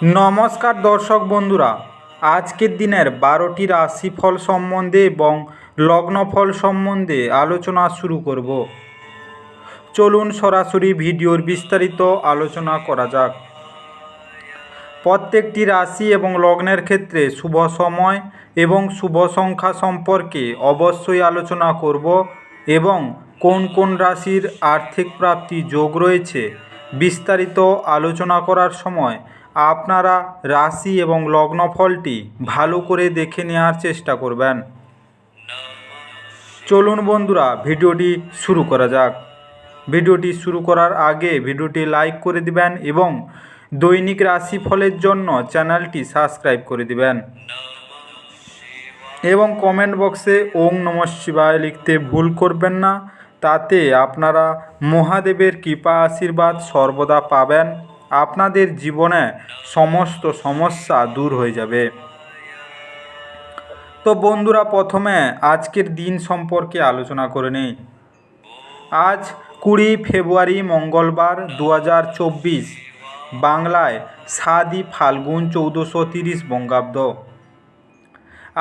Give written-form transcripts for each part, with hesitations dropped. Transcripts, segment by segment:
নমস্কার দর্শক বন্ধুরা, আজকের দিনের 12টি রাশিফল সম্বন্ধে এবং লগ্নফল সম্বন্ধে আলোচনা শুরু করব। চলুন সরাসরি ভিডিওর বিস্তারিত আলোচনা করা যাক। প্রত্যেকটি রাশি এবং লগ্নের ক্ষেত্রে শুভ সময় এবং শুভ সংখ্যা সম্পর্কে অবশ্যই আলোচনা করব এবং কোন কোন রাশির আর্থিক প্রাপ্তি যোগ রয়েছে বিস্তারিত আলোচনা করার সময় আপনারা রাশি এবং লগ্নফলটি ভালো করে দেখে নেওয়ার চেষ্টা করবেন। চলুন বন্ধুরা, ভিডিওটি শুরু করা যাক। ভিডিওটি শুরু করার আগে ভিডিওটি লাইক করে দিবেন এবং দৈনিক রাশিফলের জন্য চ্যানেলটি সাবস্ক্রাইব করে দিবেন এবং কমেন্ট বক্সে ওং নমঃ শিবায় লিখতে ভুল করবেন না। তাতে আপনারা মহাদেবের কৃপা আশীর্বাদ সর্বদা পাবেন। আপনাদের জীবনে সমস্ত সমস্যা দূর হয়ে যাবে। তো বন্ধুরা, প্রথমে আজকের দিন সম্পর্কে আলোচনা করে নিই। আজ 20 ফেব্রুয়ারি মঙ্গলবার 2024, বাংলায় 7 ফাল্গুন 1430 বঙ্গাব্দ।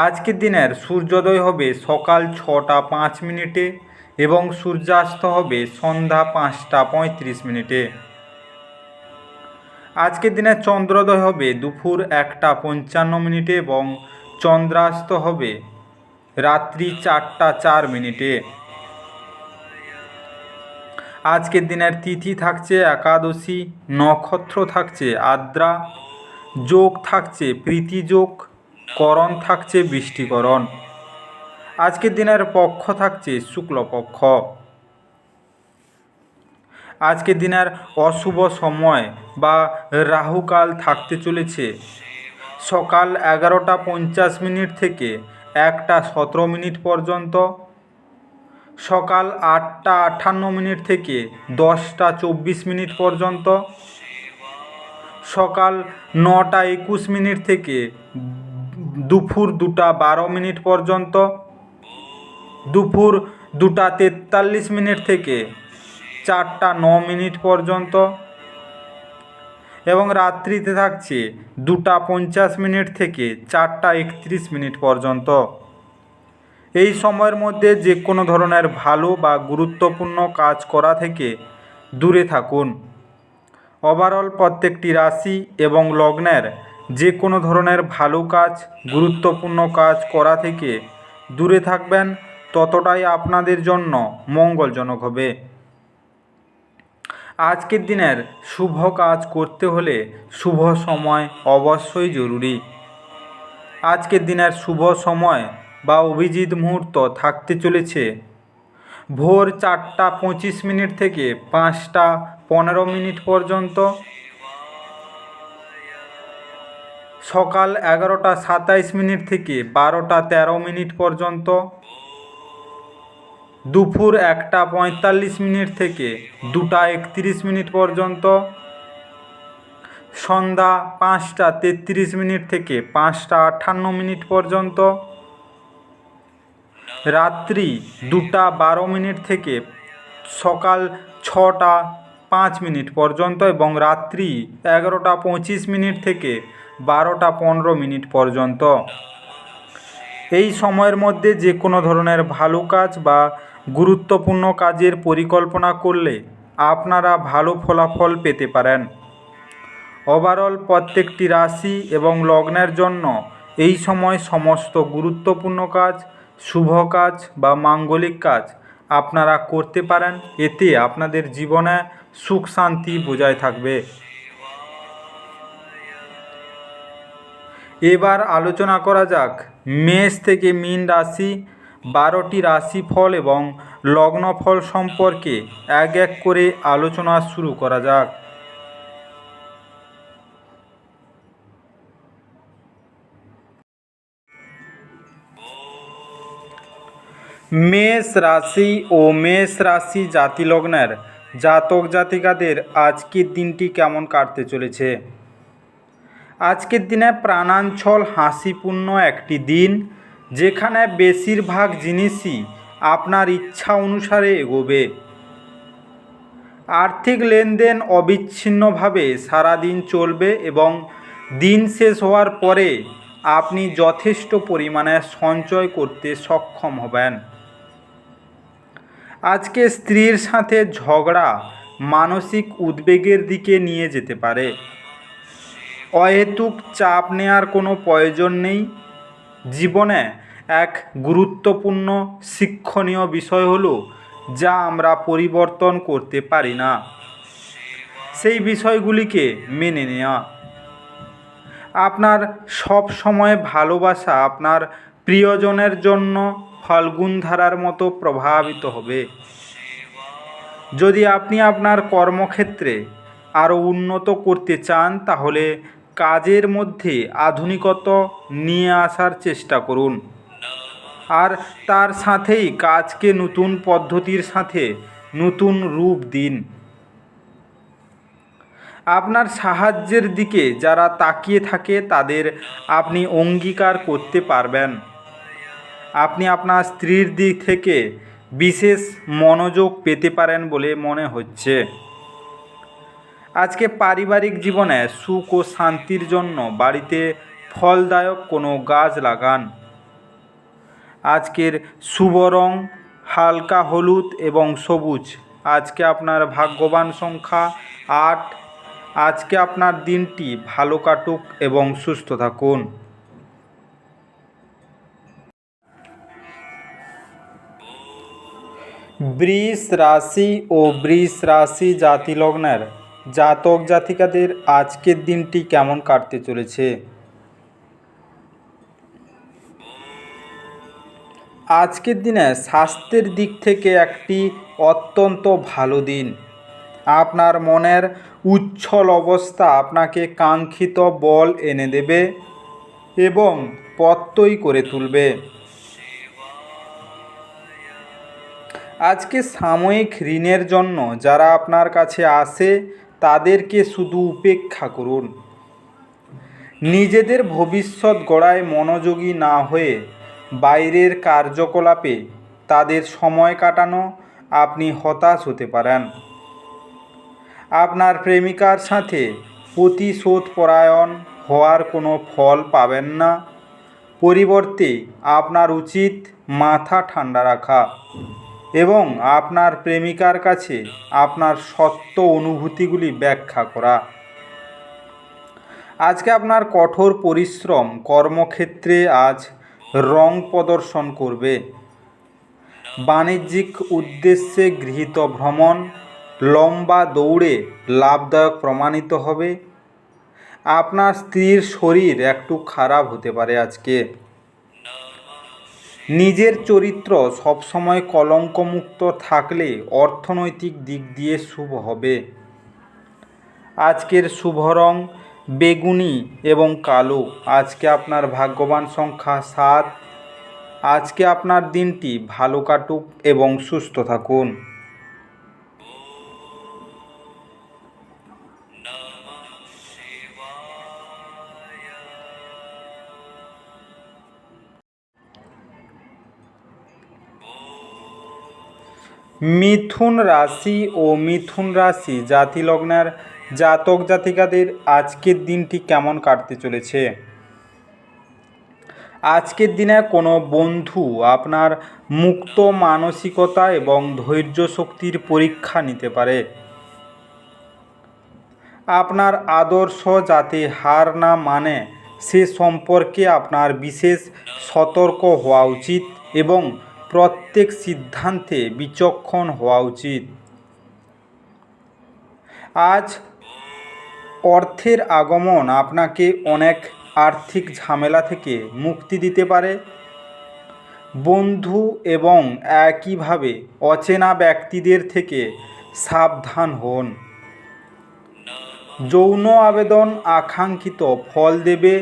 আজকের দিনের সূর্যোদয় হবে সকাল 6টা 5 মিনিটে এবং সূর্যাস্ত হবে সন্ধ্যা 5টা 35 মিনিটে। আজকের দিনে চন্দ্রোদয় হবে দুপুর 1টা 55 মিনিটে এবং চন্দ্রাস্ত হবে রাত্রি 4টা 4 মিনিটে। আজকের দিনের তিথি থাকছে একাদশী, নক্ষত্র থাকছে আদ্রা, যোগ থাকছে প্রীতিযোগ, করণ থাকছে বৃষ্টিকরণ। আজকের দিনের পক্ষ থাকছে শুক্লপক্ষ। আজকের দিনের অশুভ সময় বা রাহুকাল থাকতে চলেছে সকাল 11টা 50 মিনিট থেকে 1টা 17 মিনিট পর্যন্ত, সকাল 8টা 58 মিনিট থেকে 10টা 24 মিনিট পর্যন্ত, সকাল 9টা 21 মিনিট থেকে দুপুর 2টা 12 মিনিট পর্যন্ত, দুপুর 2টা 43 মিনিট থেকে 4টা 9 মিনিট পর্যন্ত এবং রাত্রিতে থাকছে 2টা 50 মিনিট থেকে 4টা 31 মিনিট পর্যন্ত। এই সময়ের মধ্যে যে কোনো ধরনের ভালো বা গুরুত্বপূর্ণ কাজ করা থেকে দূরে থাকুন। ওভারঅল প্রত্যেকটি রাশি এবং লগ্নের যে কোনো ধরনের ভালো কাজ, গুরুত্বপূর্ণ কাজ করা থেকে দূরে থাকবেন, ততটাই আপনাদের জন্য মঙ্গলজনক হবে। আজকের দিনের শুভ কাজ করতে হলে শুভ সময় অবশ্যই জরুরি। আজকের দিনের শুভ সময় বা অভিজিৎ মুহূর্ত থাকতে চলেছে ভোর 4টা 25 মিনিট থেকে 5টা 15 মিনিট পর্যন্ত, সকাল 11টা 27 মিনিট থেকে 12টা 13 মিনিট পর্যন্ত, দুপুর 1টা 45 মিনিট থেকে 2টা 31 মিনিট পর্যন্ত, সন্ধ্যা 5টা 33 মিনিট থেকে 5টা 58 মিনিট পর্যন্ত, রাত্রি 2টা 12 মিনিট থেকে সকাল 6টা 5 মিনিট পর্যন্ত এবং রাত্রি 11টা 25 মিনিট থেকে 12টা 15 মিনিট পর্যন্ত। এই সময়ের মধ্যে যে কোনো ধরনের ভালো কাজ বা গুরুত্বপূর্ণ কাজের পরিকল্পনা করলে আপনারা ভালো ফলাফল পেতে পারেন। ওভারঅল প্রত্যেকটি রাশি এবং লগ্নের জন্য এই সময় সমস্ত গুরুত্বপূর্ণ কাজ, শুভ কাজ বা মাঙ্গলিক কাজ আপনারা করতে পারেন। এতে আপনাদের জীবনে সুখ শান্তি বজায় থাকবে। এবার আলোচনা করা যাক মেষ থেকে মীন রাশি 12টি রাশিফল এবং লগ্নফল সম্পর্কে এক এক করে আলোচনা শুরু করা যাক। মেষ রাশি ও মেষ রাশি জাতিলগ্নের জাতক জাতিকাদের আজকের দিনটি কেমন কাটতে চলেছে। আজকের দিনে প্রাণাঞ্চল হাসিপূর্ণ একটি দিন, যেখানে বেশিরভাগ জিনিসই আপনার ইচ্ছা অনুসারে এগোবে। আর্থিক লেনদেন অবিচ্ছিন্নভাবে সারাদিন চলবে এবং দিন শেষ হওয়ার পরে আপনি যথেষ্ট পরিমাণে সঞ্চয় করতে সক্ষম হবেন। আজকে স্ত্রীর সাথে ঝগড়া মানসিক উদ্বেগের দিকে নিয়ে যেতে পারে। অহেতুক চাপ নেওয়ার কোনো প্রয়োজন নেই। জীবনে এক গুরুত্বপূর্ণ শিক্ষণীয় বিষয় হলো যা আমরা পরিবর্তন করতে পারি না, সেই বিষয়গুলিকে মেনে নেওয়া। আপনার সব সময় ভালোবাসা আপনার প্রিয়জনের জন্য ফাল্গুন ধারার মতো প্রভাবিত হবে। যদি আপনি আপনার কর্মক্ষেত্রে আরও উন্নত করতে চান তাহলে কাজের মধ্যে আধুনিকতা নিয়ে আসার চেষ্টা করুন, আর তার সাথেই কাজকে নতুন পদ্ধতির সাথে নতুন রূপ দিন। আপনার সাহায্যের দিকে যারা তাকিয়ে থাকে তাদের আপনি অঙ্গীকার করতে পারবেন। আপনি আপনার স্ত্রীর দিক থেকে বিশেষ মনোযোগ পেতে পারেন বলে মনে হচ্ছে। আজকে পারিবারিক জীবনে সুখ ও শান্তির জন্য বাড়িতে ফলদায়ক কোনো গাছ লাগান। আজকের শুভ রং হালকা হলুদ এবং সবুজ। আজকে আপনার ভাগ্যবান সংখ্যা 8। আজকে আপনার দিনটি ভালো কাটুক এবং সুস্থ থাকুন। বৃষ রাশি ও বৃষ রাশি জাতি লগ্নের জাতক জাতিকাদের আজকের দিনটি কেমন কাটতে চলেছে? আজকের দিনে স্বাস্থ্যের দিক থেকে একটি অত্যন্ত ভালো দিন। আপনার মনের উচ্ছল অবস্থা আপনাকে কাঙ্ক্ষিত বল এনে দেবে এবং প্রত্যয়ী করে তুলবে। আজকে সাময়িক ঋণের জন্য যারা আপনার কাছে আসে তাদেরকে শুধু উপেক্ষা করুন। নিজেদের ভবিষ্যৎ গড়ায় মনোযোগী না হয়ে বাইরের কার্যকলাপে তাদের সময় কাটানো আপনি হতাশ হতে পারেন। আপনার প্রেমিকার সাথে প্রতিশোধ পরায়ণ হওয়ার কোনো ফল পাবেন না। পরিবর্তে আপনার উচিত মাথা ঠান্ডা রাখা এবং আপনার প্রেমিকার কাছে আপনার সত্য অনুভূতিগুলি ব্যাখ্যা করা। আজকে আপনার কঠোর পরিশ্রম কর্মক্ষেত্রে আজ রং প্রদর্শন করবে। বাণিজ্যিক উদ্দেশ্যে গৃহীত ভ্রমণ লম্বা দৌড়ে লাভদায়ক প্রমাণিত হবে। আপনার স্ত্রীর শরীর একটু খারাপ হতে পারে আজকে। নিজের চরিত্র সবসময় কলঙ্কমুক্ত থাকলে অর্থনৈতিক দিক দিয়ে শুভ হবে। আজকের শুভ রং বেগুনি এবং কালো। আজকে আপনার ভাগ্যবান সংখ্যা 7। আজকে আপনার দিনটি ভালো কাটুক এবং সুস্থ থাকুন। মিথুন রাশি ও মিথুন রাশি জাতি লগ্নের জাতক জাতিকাদের আজকের দিনটি কেমন কাটতে চলেছে? আজকের দিনে কোনো বন্ধু আপনার মুক্ত মানসিকতা এবং ধৈর্য শক্তির পরীক্ষা নিতে পারে। আপনার আদর্শ যাতে হার না মানে সে সম্পর্কে আপনার বিশেষ সতর্ক হওয়া উচিত এবং প্রত্যেক সিদ্ধান্তে বিচক্ষণ হওয়া উচিত। আজ অর্থের আগমন আপনাকে অনেক আর্থিক ঝামেলা থেকে মুক্তি দিতে পারে। বন্ধু এবং একইভাবে অচেনা ব্যক্তিদের থেকে সাবধান হন। যৌন আবেদন আকাঙ্ক্ষিত ফল দেবে।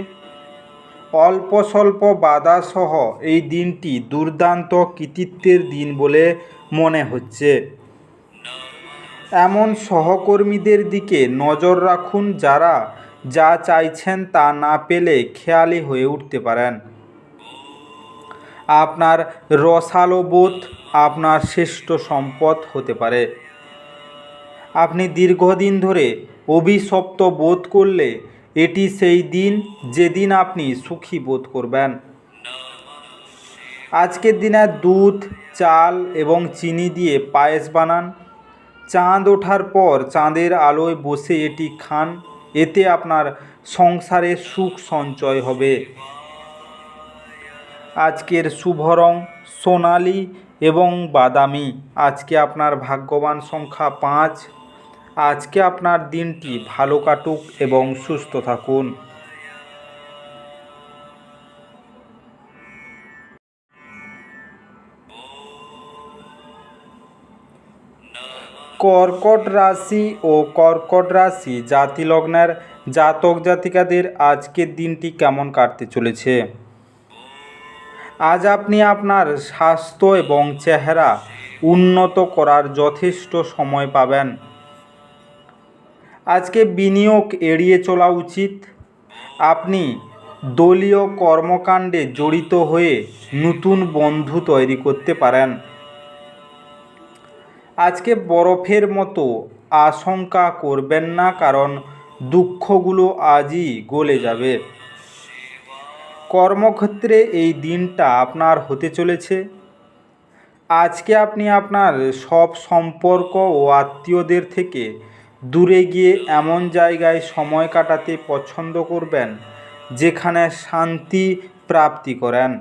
অল্প স্বল্প বাধাসহ এই দিনটি দুর্দান্ত কৃতিত্বের দিন বলে মনে হচ্ছে। এমন সহকর্মীদের দিকে নজর রাখুন যারা যা চাইছেন তা না পেলে খেয়ালি হয়ে উঠতে পারেন। আপনার রসালো বোধ আপনার শ্রেষ্ঠ সম্পদ হতে পারে। আপনি দীর্ঘদিন ধরে অভিশপ্ত বোধ করলে এটি সেই দিন যেদিন আপনি সুখী বোধ করবেন। আজকের দিনে দুধ, চাল এবং চিনি দিয়ে পায়েস বানান। চাঁদ ওঠার পর চাঁদের আলোয় বসে এটি খান। এতে আপনার সংসারে সুখ সঞ্চয় হবে। আজকের শুভ রং সোনালি এবং বাদামি। আজকে আপনার ভাগ্যবান সংখ্যা 5। আজকে আপনার দিনটি ভালো কাটুক এবং সুস্থ থাকুন। কর্কট রাশি ও কর্কট রাশি জাতি লগ্নের জাতক জাতিকাদের আজকের দিনটি কেমন কাটতে চলেছে। আজ আপনি আপনার স্বাস্থ্য এবং চেহারা উন্নত করার যথেষ্ট সময় পাবেন। আজকে বিনিয়োগ এড়িয়ে চলা উচিত। আপনি দলীয় কর্মকাণ্ডে জড়িত হয়ে নতুন বন্ধু তৈরি করতে পারেন। আজকে বরফের মতো আশঙ্কা করবেন না, কারণ দুঃখগুলো আজই গলে যাবে। কর্মক্ষেত্রে এই দিনটা আপনার হতে চলেছে। আজকে আপনি আপনার সব সম্পর্ক ও আত্মীয়দের থেকে দূরে গিয়ে এমন জায়গায় সময় কাটাতে পছন্দ করবেন যেখানে শান্তি প্রাপ্তি করেন।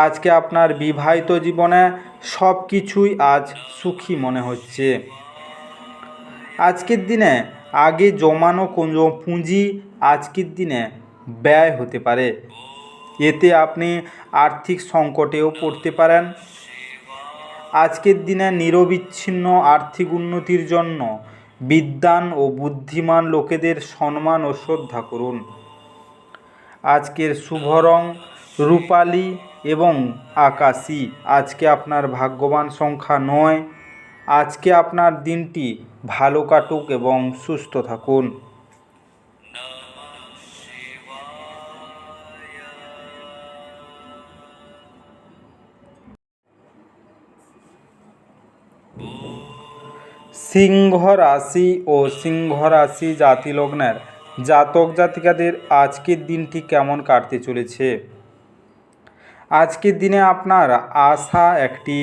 আজকে আপনার বিবাহিত জীবনে সব কিছুই আজ সুখী মনে হচ্ছে। আজকের দিনে আগে জমানো কোনো পুঁজি আজকের দিনে ব্যয় হতে পারে। এতে আপনি আর্থিক সংকটেও পড়তে পারেন। আজকের দিনে নিরবিচ্ছিন্ন আর্থিক উন্নতির জন্য বিদ্বান ও বুদ্ধিমান লোকেদের সম্মান ও শ্রদ্ধা করুন। আজকের শুভ রং রূপালি এবং আকাশী। আজকে আপনার ভাগ্যবান সংখ্যা 9। আজকে আপনার দিনটি ভালো কাটুক এবং সুস্থ থাকুন। সিংহ রাশি ও সিংহ রাশি জাতি লগ্নের জাতক জাতিকাদের আজকের দিনটি কেমন কাটতে চলেছে। আজকের দিনে আপনার আশা একটি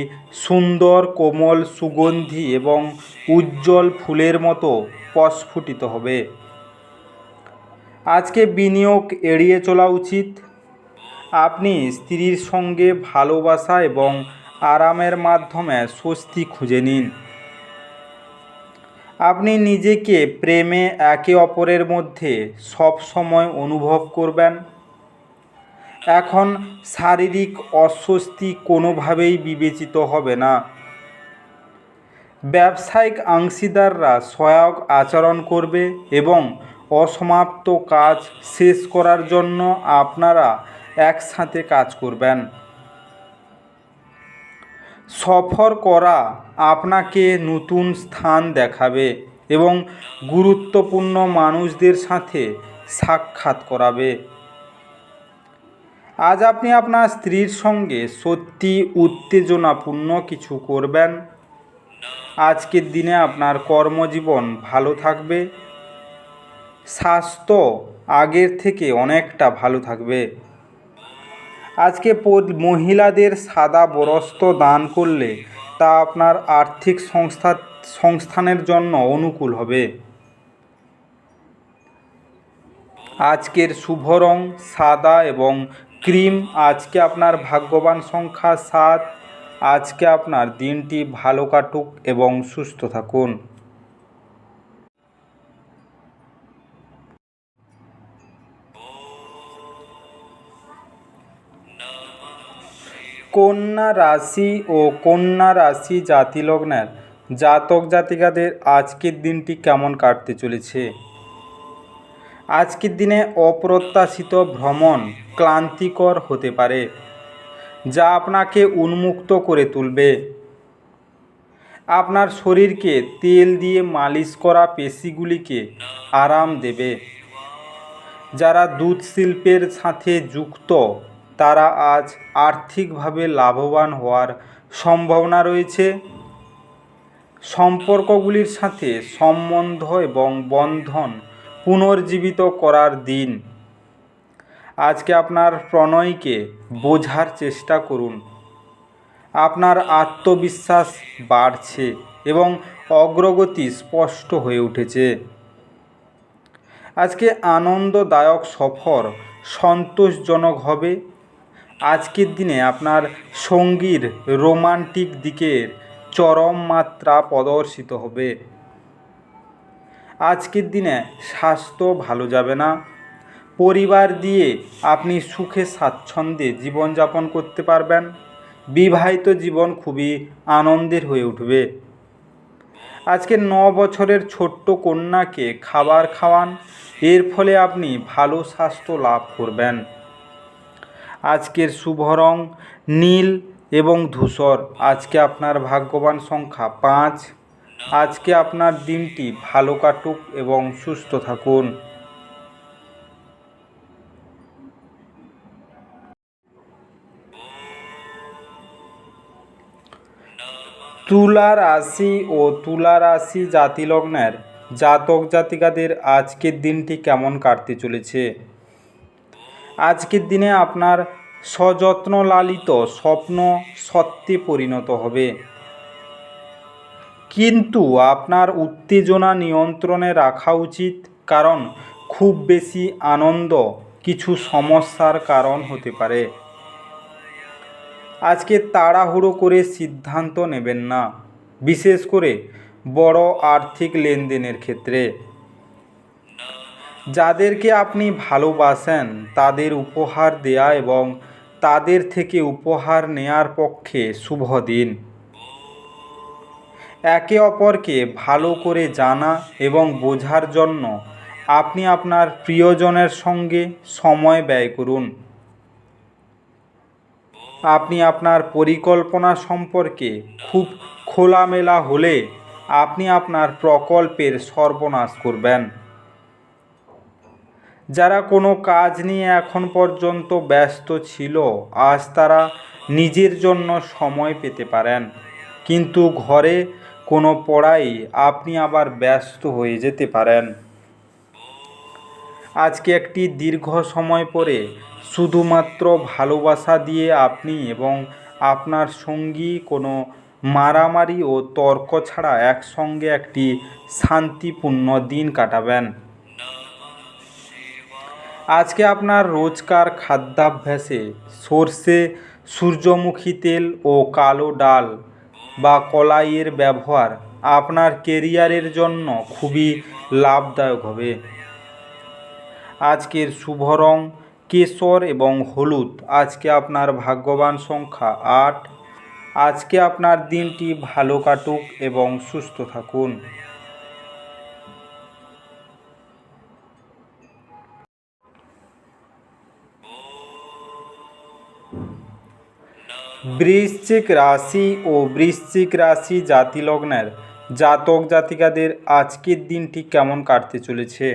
সুন্দর কোমল সুগন্ধি এবং উজ্জ্বল ফুলের মতো প্রস্ফুটিত হবে। আজকে বিনিয়োগ এড়িয়ে চলা উচিত। আপনি স্ত্রীর সঙ্গে ভালোবাসা এবং আরামের মাধ্যমে স্বস্তি খুঁজে নিন। আপনি নিজেকে প্রেমে একে অপরের মধ্যে সব সময় অনুভব করবেন। এখন শারীরিক অস্বস্তি কোনোভাবেই বিবেচিত হবে না। ব্যবসায়িক অংশীদাররা সহায়ক আচরণ করবে এবং অসমাপ্ত কাজ শেষ করার জন্য আপনারা একসাথে কাজ করবেন। সফর করা আপনাকে নতুন স্থান দেখাবে এবং গুরুত্বপূর্ণ মানুষদের সাথে সাক্ষাৎ করাবে। আজ আপনি আপনার স্ত্রীর সঙ্গে সত্যি উত্তেজনাপূর্ণ কিছু করবেন। আজকের দিনে আপনার কর্মজীবন ভালো থাকবে। স্বাস্থ্য আগের থেকে অনেকটা ভালো থাকবে। আজকে মহিলাদের সাদা বস্ত্র দান করলে তা আপনার আর্থিক সংস্থানের জন্য অনুকূল হবে। আজকের শুভ রং সাদা এবং ক্রিম। আজকে আপনার ভাগ্যবান সংখ্যা 7। আজকে আপনার দিনটি ভালো কাটুক এবং সুস্থ থাকুন। কন্যা রাশি ও কন্যা রাশি জাতি লগ্নের জাতক জাতিকাদের আজকের দিনটি কেমন কাটতে চলেছে। আজকের দিনে অপ্রত্যাশিত ভ্রমণ ক্লান্তিকর হতে পারে, যা আপনাকে উন্মুক্ত করে তুলবে। আপনার শরীরকে তেল দিয়ে মালিশ করা পেশিগুলিকে আরাম দেবে। যারা দুধ শিল্পের সাথে যুক্ত তারা আজ আর্থিকভাবে লাভবান হওয়ার সম্ভাবনা রয়েছে। সম্পর্কগুলির সাথে সম্বন্ধ এবং বন্ধন পুনর্জীবিত করার দিন। আজকে আপনার প্রণয়কে বোঝার চেষ্টা করুন। আপনার আত্মবিশ্বাস বাড়ছে এবং অগ্রগতি স্পষ্ট হয়ে উঠেছে। আজকে আনন্দদায়ক সফর সন্তোষজনক হবে। আজকের দিনে আপনার সঙ্গীর রোমান্টিক দিকের চরম মাত্রা প্রদর্শিত হবে। আজকের দিনে স্বাস্থ্য ভালো যাবে না। পরিবার দিয়ে আপনি সুখে স্বাচ্ছন্দ্যে জীবনযাপন করতে পারবেন। বিবাহিত জীবন খুবই আনন্দের হয়ে উঠবে। আজকে 9 বছরের ছোট্ট কন্যাকে খাবার খাওয়ান, এর ফলে আপনি ভালো স্বাস্থ্য লাভ করবেন। আজকের শুভ রং নীল এবং ধূসর। আজকে আপনার ভাগ্যবান সংখ্যা 5। আজকে আপনার দিনটি ভালো কাটুক এবং সুস্থ থাকুন। তুলা রাশি ও তুলা রাশি জাতিলগ্নের জাতক জাতিকাদের আজকের দিনটি কেমন কাটতে চলেছে? আজকের দিনে আপনার সযত্ন লালিত স্বপ্ন সত্যে পরিণত হবে, কিন্তু আপনার উত্তেজনা নিয়ন্ত্রণে রাখা উচিত, কারণ খুব বেশি আনন্দ কিছু সমস্যার কারণ হতে পারে। আজকে তাড়াহুড়ো করে সিদ্ধান্ত নেবেন না, বিশেষ করে বড় আর্থিক লেনদেনের ক্ষেত্রে। যাদেরকে আপনি ভালোবাসেন তাদের উপহার দেয়া এবং তাদের থেকে উপহার নেয়ার পক্ষে শুভ দিন। একে অপরকে ভালো করে জানা এবং বোঝার জন্য আপনি আপনার প্রিয়জনের সঙ্গে সময় ব্যয় করুন। আপনি আপনার পরিকল্পনা সম্পর্কে খুব খোলামেলা হলে আপনি আপনার প্রকল্পের সর্বনাশ করবেন। যারা কোনো কাজ নিয়ে এখন পর্যন্ত ব্যস্ত ছিল, আজ তারা নিজের জন্য সময় পেতে পারেন, কিন্তু ঘরে কোনো পড়াই আপনি আবার ব্যস্ত হয়ে যেতে পারেন। আজকে একটি দীর্ঘ সময় পরে শুধুমাত্র ভালোবাসা দিয়ে আপনি এবং আপনার সঙ্গী কোনো মারামারি ও তর্ক ছাড়া একসঙ্গে একটি শান্তিপূর্ণ দিন কাটাবেন। আজকে আপনার রোজকার খাদ্যাভ্যাসে সর্ষে, সূর্যমুখী তেল ও কালো ডাল বা কলাইয়ের ব্যবহার আপনার কেরিয়ারের জন্য খুবই লাভদায়ক হবে। আজকের শুভ রং কেশর এবং হলুদ। আজকে আপনার ভাগ্যবান সংখ্যা 8। আজকে আপনার দিনটি ভালো কাটুক এবং সুস্থ থাকুন। বৃশ্চিক রাশি ও বৃশ্চিক রাশি জাতিলগ্নের জাতক জাতিকাদের আজকের দিনটি কেমন কাটতে চলেছে?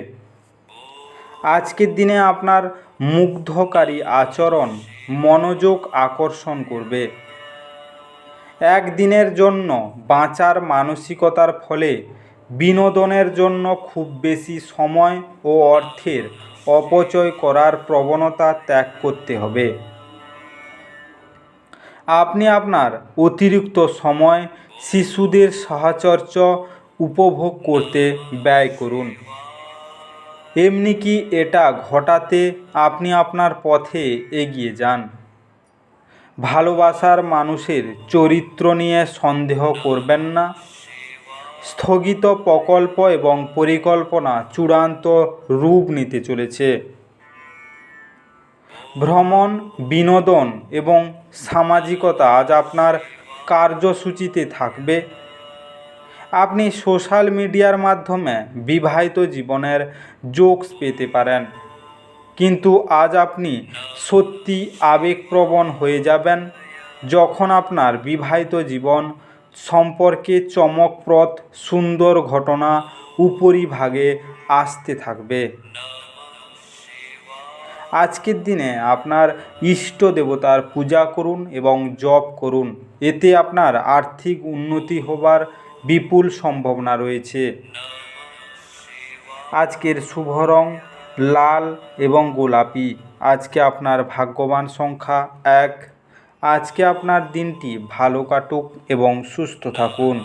আজকের দিনে আপনার মুগ্ধকারী আচরণ মনোযোগ আকর্ষণ করবে। একদিনের জন্য বাঁচার মানসিকতার ফলে বিনোদনের জন্য খুব বেশি সময় ও অর্থের অপচয় করার প্রবণতা ত্যাগ করতে হবে। আপনি আপনার অতিরিক্ত সময় শিশুদের সাহচর্য উপভোগ করতে ব্যয় করুন। এমনকি এটা ঘটাতে আপনি আপনার পথে এগিয়ে যান। ভালোবাসার মানুষের চরিত্র নিয়ে সন্দেহ করবেন না। স্থগিত প্রকল্প এবং পরিকল্পনা চূড়ান্ত রূপ নিতে চলেছে। ভ্রমণ, বিনোদন এবং সামাজিকতা আজ আপনার কার্যসূচিতে থাকবে। আপনি সোশ্যাল মিডিয়ার মাধ্যমে বিবাহিত জীবনের জোকস পেতে পারেন, কিন্তু আজ আপনি সত্যি আবেগপ্রবণ হয়ে যাবেন যখন আপনার বিবাহিত জীবন সম্পর্কে চমকপ্রদ সুন্দর ঘটনা উপরিভাগে আসতে থাকবে। আজকের দিনে আপনার ইষ্ট দেবতার পূজা করুন এবং জপ করুন, এতে আপনার আর্থিক উন্নতি হবার বিপুল সম্ভাবনা রয়েছে। আজকের শুভ রং লাল এবং গোলাপি। আজকে আপনার ভাগ্যবান সংখ্যা 1। আজকে আপনার দিনটি ভালো কাটুক এবং সুস্থ থাকুন।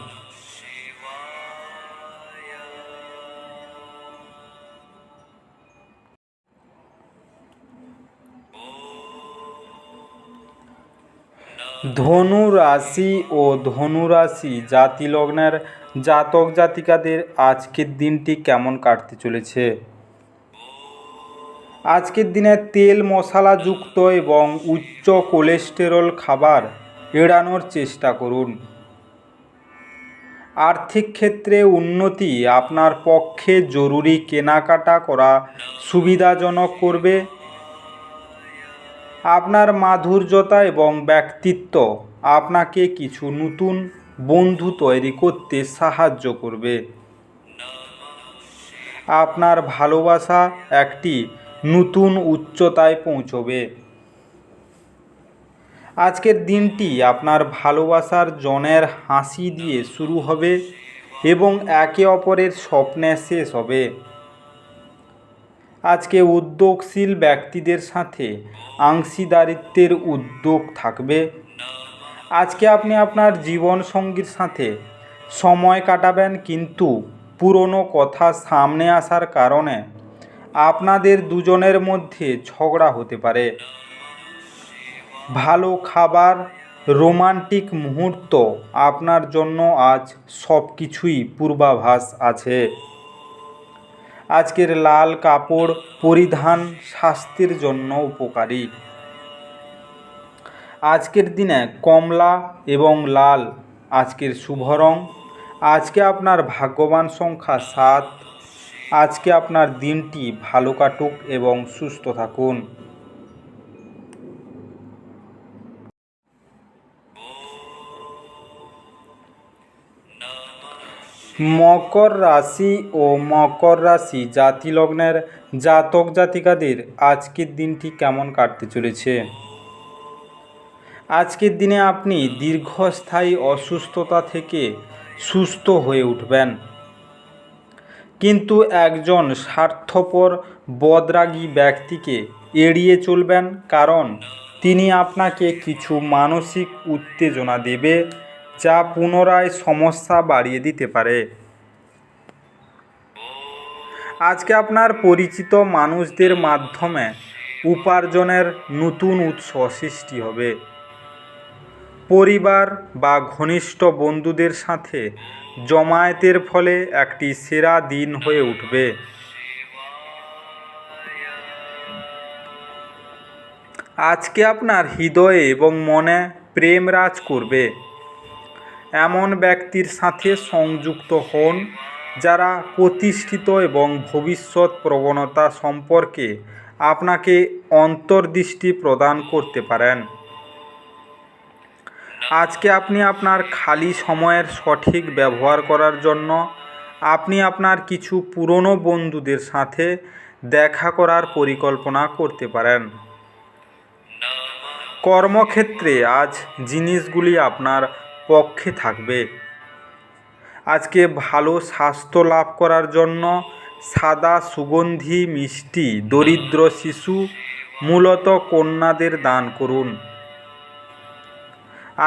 ধনু রাশি ও ধনুরাশি জাতি লগ্নের জাতক জাতিকাদের আজকের দিনটি কেমন কাটতে চলেছে? আজকের দিনে তেল মশলাযুক্ত এবং উচ্চ কোলেস্টেরল খাবার এড়ানোর চেষ্টা করুন। আর্থিক ক্ষেত্রে উন্নতি আপনার পক্ষে জরুরি কেনাকাটা করা সুবিধাজনক করবে। আপনার মাধুর্যতা এবং ব্যক্তিত্ব আপনাকে কিছু নতুন বন্ধু তৈরি করতে সাহায্য করবে। আপনার ভালোবাসা একটি নতুন উচ্চতায় পৌঁছবে। আজকের দিনটি আপনার ভালোবাসার জনের হাসি দিয়ে শুরু হবে এবং একে অপরের স্বপ্নে শেষ হবে। আজকে উদ্যোগশীল ব্যক্তিদের সাথে অংশীদারিত্বের উদ্যোগ থাকবে। আজকে আপনি আপনার জীবনসঙ্গীর সাথে সময় কাটাবেন, কিন্তু পুরনো কথা সামনে আসার কারণে আপনাদের দুজনের মধ্যে ঝগড়া হতে পারে। ভালো খাবার, রোমান্টিক মুহূর্ত আপনার জন্য আজ সব কিছুই পূর্বাভাস আছে। আজকের লাল কাপড় পরিধান স্বাস্থ্যের জন্য উপকারী। আজকের দিনে কমলা এবং লাল আজকের শুভ রং। আজকে আপনার ভাগ্যবান সংখ্যা 7। আজকে আপনার দিনটি ভালো কাটুক এবং সুস্থ থাকুন। মকর রাশি ও মকর রাশি জাতি লগ্নের জাতক জাতিকাদের আজকের দিনটি কেমন কাটতে চলেছে? আজকের দিনে আপনি দীর্ঘস্থায়ী অসুস্থতা থেকে সুস্থ হয়ে উঠবেন, কিন্তু একজন স্বার্থপর বদরাগী ব্যক্তিকে এড়িয়ে চলবেন, কারণ তিনি আপনাকে কিছু মানসিক উত্তেজনা দেবে যা পুনরায় সমস্যা বাড়িয়ে দিতে পারে। আজকে আপনার পরিচিত মানুষদের মাধ্যমে উপার্জনের নতুন উৎস সৃষ্টি হবে। পরিবার বা ঘনিষ্ঠ বন্ধুদের সাথে জমায়েতের ফলে একটি সেরা দিন হয়ে উঠবে। আজকে আপনার হৃদয়ে এবং মনে প্রেম রাজ করবে। এমন ব্যক্তির সাথে সংযুক্ত হন যারা প্রতিষ্ঠিত এবং ভবিষ্যৎ প্রবণতা সম্পর্কে আপনাকে অন্তর্দৃষ্টি প্রদান করতে পারেন। আজকে আপনি আপনার খালি সময়ের সঠিক ব্যবহার করার জন্য আপনি আপনার কিছু পুরনো বন্ধুদের সাথে দেখা করার পরিকল্পনা করতে পারেন। কর্মক্ষেত্রে আজ জিনিসগুলি আপনার পক্ষে থাকবে। আজকে ভালো স্বাস্থ্য লাভ করার জন্য সাদা সুগন্ধি মিষ্টি দরিদ্র শিশু, মূলত কন্যাদের দান করুন।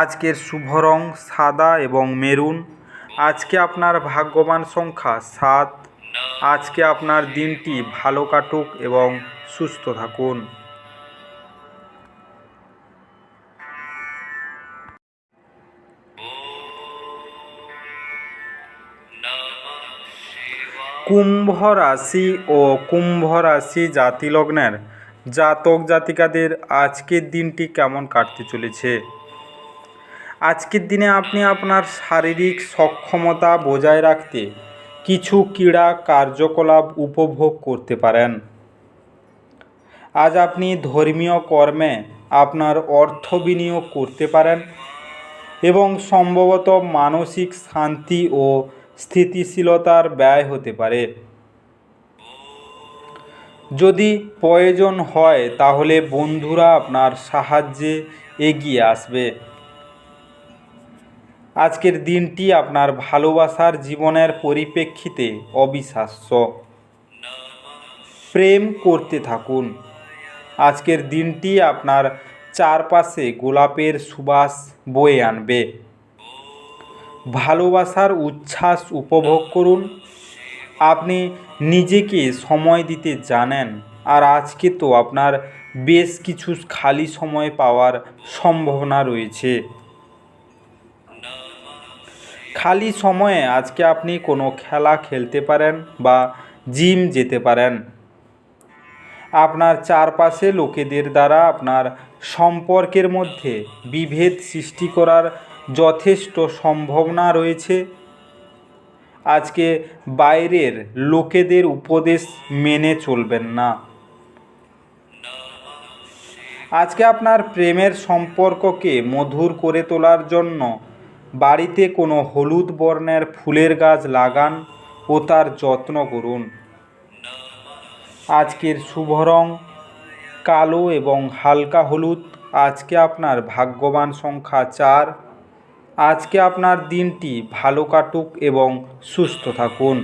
আজকের শুভ রং সাদা এবং মেরুন। আজকে আপনার ভাগ্যবান সংখ্যা 7। আজকে আপনার দিনটি ভালো কাটুক এবং সুস্থ থাকুন। কুম্ভ রাশি ও কুম্ভ রাশি জাতি লগ্নের জাতক জাতিকাদের আজকের দিনটি কেমন কাটতে চলেছে? আজকের দিনে আপনি আপনার শারীরিক সক্ষমতা বজায় রাখতে কিছু ক্রীড়া কার্যকলাপ উপভোগ করতে পারেন। আজ আপনি ধর্মীয় কর্মে আপনার অর্থ বিনিয়োগ করতে পারেন এবং সম্ভবত মানসিক শান্তি ও স্থিতিশীলতার ব্যয় হতে পারে। যদি প্রয়োজন হয় তাহলে বন্ধুরা আপনার সাহায্যে এগিয়ে আসবে। আজকের দিনটি আপনার ভালোবাসার জীবনের পরিপ্রেক্ষিতে অবিশ্বাস্য। প্রেম করতে থাকুন। আজকের দিনটি আপনার চারপাশে গোলাপের সুবাস বয়ে আনবে। ভালোবাসার উচ্ছ্বাস উপভোগ করুন। আপনি নিজেকে সময় দিতে জানেন, আর আজকে তো আপনার বেশ কিছু খালি সময় পাওয়ার সম্ভাবনা রয়েছে। খালি সময়ে আজকে আপনি কোনো খেলা খেলতে পারেন বা জিম যেতে পারেন। আপনার চারপাশে লোকেদের দ্বারা আপনার সম্পর্কের মধ্যে বিভেদ সৃষ্টি করার যথেষ্ট সম্ভাবনা রয়েছে। আজকে বাইরের লোকেদের উপদেশ মেনে চলবেন না। আজকে আপনার প্রেমের সম্পর্ককে মধুর করে তোলার জন্য বাড়িতে কোনো হলুদ বর্ণের ফুলের গাছ লাগান ও তার যত্ন করুন। আজকের শুভ রং কালো এবং হালকা হলুদ। আজকে আপনার ভাগ্যবান সংখ্যা 4। আজকে আপনার দিনটি ভালো কাটুক এবং সুস্থ থাকুন।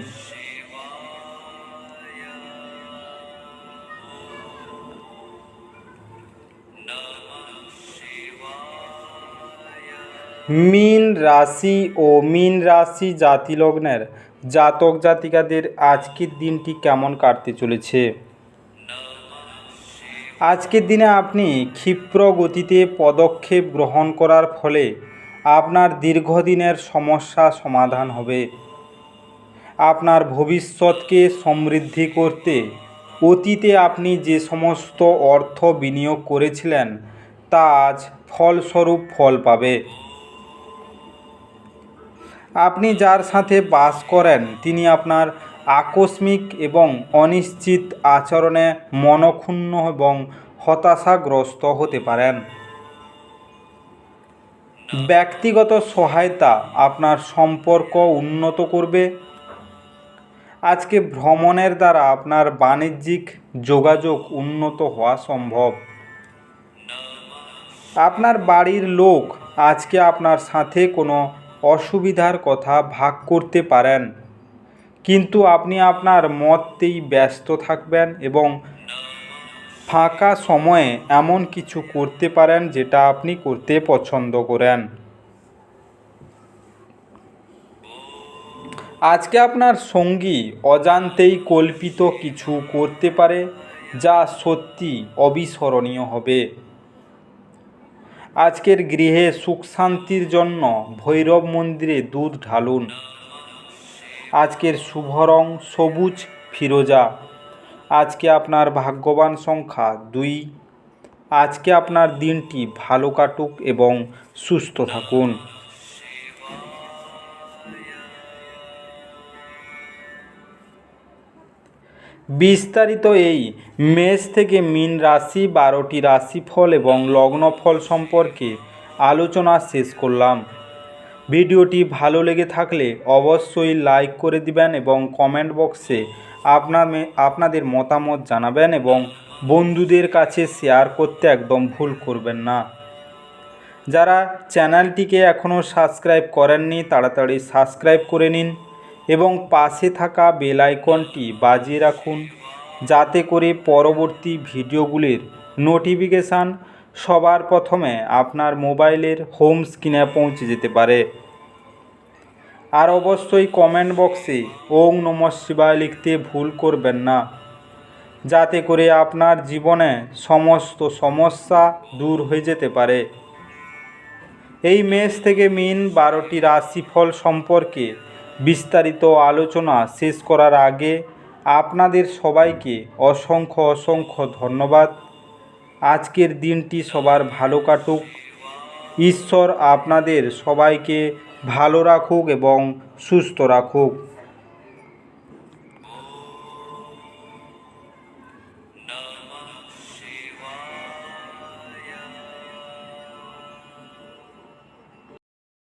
মীন রাশি ও মীন রাশি জাতিলগ্নের জাতক জাতিকাদের আজকের দিনটি কেমন কাটতে চলেছে। আজকের দিনে আপনি ক্ষিপ্র গতিতে পদক্ষেপ গ্রহণ করার ফলে আপনার দীর্ঘদিনের সমস্যা সমাধান হবে। আপনার ভবিষ্যৎকে সমৃদ্ধি করতে অতীতে আপনি যে সমস্ত অর্থ বিনিয়োগ করেছিলেন তা আজ ফলস্বরূপ ফল পাবে। আপনি যার সাথে বাস করেন তিনি আপনার আকস্মিক এবং অনিশ্চিত আচরণে মনক্ষুণ্ণ এবং হতাশাগ্রস্ত হতে পারেন। ব্যক্তিগত সহায়তা আপনার সম্পর্ক উন্নত করবে। আজকে ভ্রমণের দ্বারা আপনার বাণিজ্যিক যোগাযোগ উন্নত হওয়া সম্ভব। আপনার বাড়ির লোক আজকে আপনার সাথে কোনো অসুবিধার কথা ভাগ করতে পারেন, কিন্তু আপনি আপনার মতেই ব্যস্ত থাকবেন এবং ফাঁকা সময়ে এমন কিছু করতে পারেন যেটা আপনি করতে পছন্দ করেন। আজকে আপনার সঙ্গী অজান্তেই কল্পিত কিছু করতে পারে যা সত্যি অবিস্মরণীয় হবে। আজকের গৃহে সুখ শান্তির জন্য ভৈরব মন্দিরে দুধ ঢালুন। আজকের শুভ রং সবুজ ফিরোজা। আজকে আপনার ভাগ্যবান সংখ্যা 2। আজকে আপনার দিনটি ভালো কাটুক এবং সুস্থ থাকুন। বিস্তারিত এই মেষ থেকে মীন রাশি 12টি রাশিফল এবং লগ্নফল সম্পর্কে আলোচনা শেষ করলাম। ভিডিওটি ভালো লেগে থাকলে অবশ্যই লাইক করে দিবেন এবং কমেন্ট বক্সে আপনাদের মতামত জানাবেন এবং বন্ধুদের কাছে শেয়ার করতে একদম ভুল করবেন না। যারা চ্যানেলটিকে এখনও সাবস্ক্রাইব করেননি তাড়াতাড়ি সাবস্ক্রাইব করে নিন এবং পাশে থাকা বেল আইকনটি বাজিয়ে রাখুন, যাতে করে পরবর্তী ভিডিওগুলির নোটিফিকেশান সবার প্রথমে আপনার মোবাইলের হোম স্ক্রিনে পৌঁছে যেতে পারে। আর অবশ্যই কমেন্ট বক্সে ওং নমঃ শিবায় লিখতে ভুল করবেন না, যাতে করে আপনার জীবনে সমস্ত সমস্যা দূর হয়ে যেতে পারে। এই মেষ থেকে মীন 12টি রাশিফল সম্পর্কে বিস্তারিত আলোচনা শেষ করার আগে আপনাদের সবাইকে অসংখ্য ধন্যবাদ। আজকের দিনটি সবার ভালো কাটুক। ঈশ্বর আপনাদের সবাইকে ভালো রাখুক এবং সুস্থ রাখুক।